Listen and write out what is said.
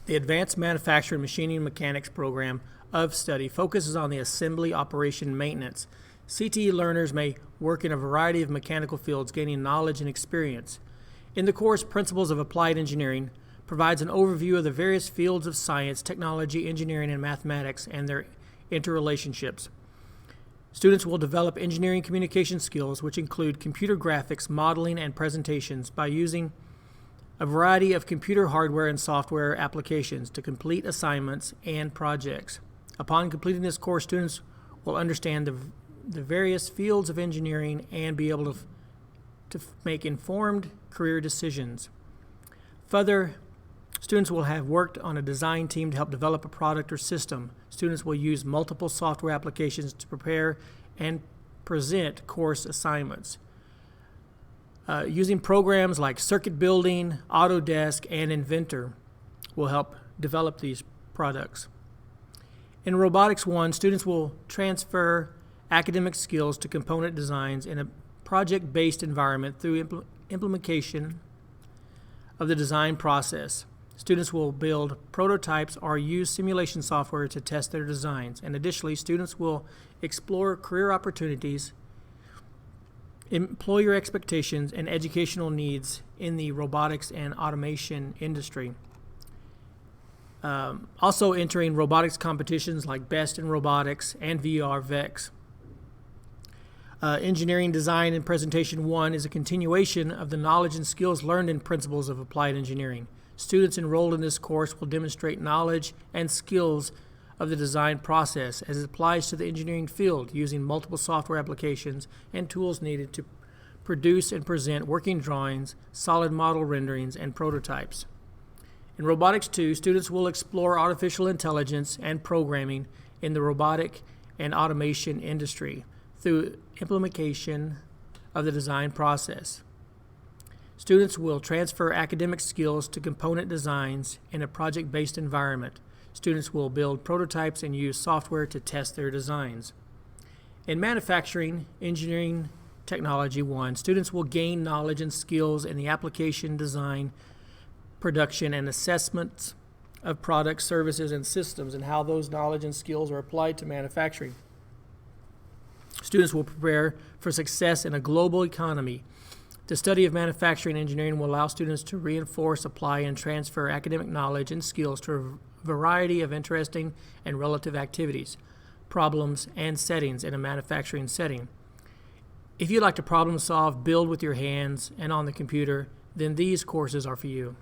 The Advanced Manufacturing Machining and Mechanics program of study focuses on the assembly, operation, and maintenance. CTE learners may work in a variety of mechanical fields, gaining knowledge and experience. In the course, Principles of Applied Engineering provides an overview of the various fields of science, technology, engineering, and mathematics and their interrelationships. Students will develop engineering communication skills, which include computer graphics, modeling, and presentations by using a variety of computer hardware and software applications to complete assignments and projects. Upon completing this course, students will understand the various fields of engineering and be able to make informed career decisions. Further, students will have worked on a design team to help develop a product or system. Students will use multiple software applications to prepare and present course assignments. Using programs like Circuit Building, Autodesk, and Inventor will help develop these products. In Robotics 1, students will transfer academic skills to component designs in a project-based environment through implementation of the design process. Students will build prototypes or use simulation software to test their designs. And additionally, students will explore career opportunities, employer expectations, and educational needs in the robotics and automation industry. Also entering robotics competitions like Best in Robotics and VRVEX. Engineering Design and Presentation 1 is a continuation of the knowledge and skills learned in Principles of Applied Engineering. Students enrolled in this course will demonstrate knowledge and skills of the design process as it applies to the engineering field, using multiple software applications and tools needed to produce and present working drawings, solid model renderings, and prototypes. In Robotics 2, students will explore artificial intelligence and programming in the robotic and automation industry through implementation of the design process. Students will transfer academic skills to component designs in a project-based environment. Students will build prototypes and use software to test their designs. In Manufacturing Engineering Technology 1, students will gain knowledge and skills in the application, design, production, and assessments of products, services, and systems, and how those knowledge and skills are applied to manufacturing. Students will prepare for success in a global economy. The study of manufacturing engineering will allow students to reinforce, apply, and transfer academic knowledge and skills to a variety of interesting and relative activities, problems, and settings in a manufacturing setting. If you'd like to problem solve, build with your hands, and on the computer, then these courses are for you.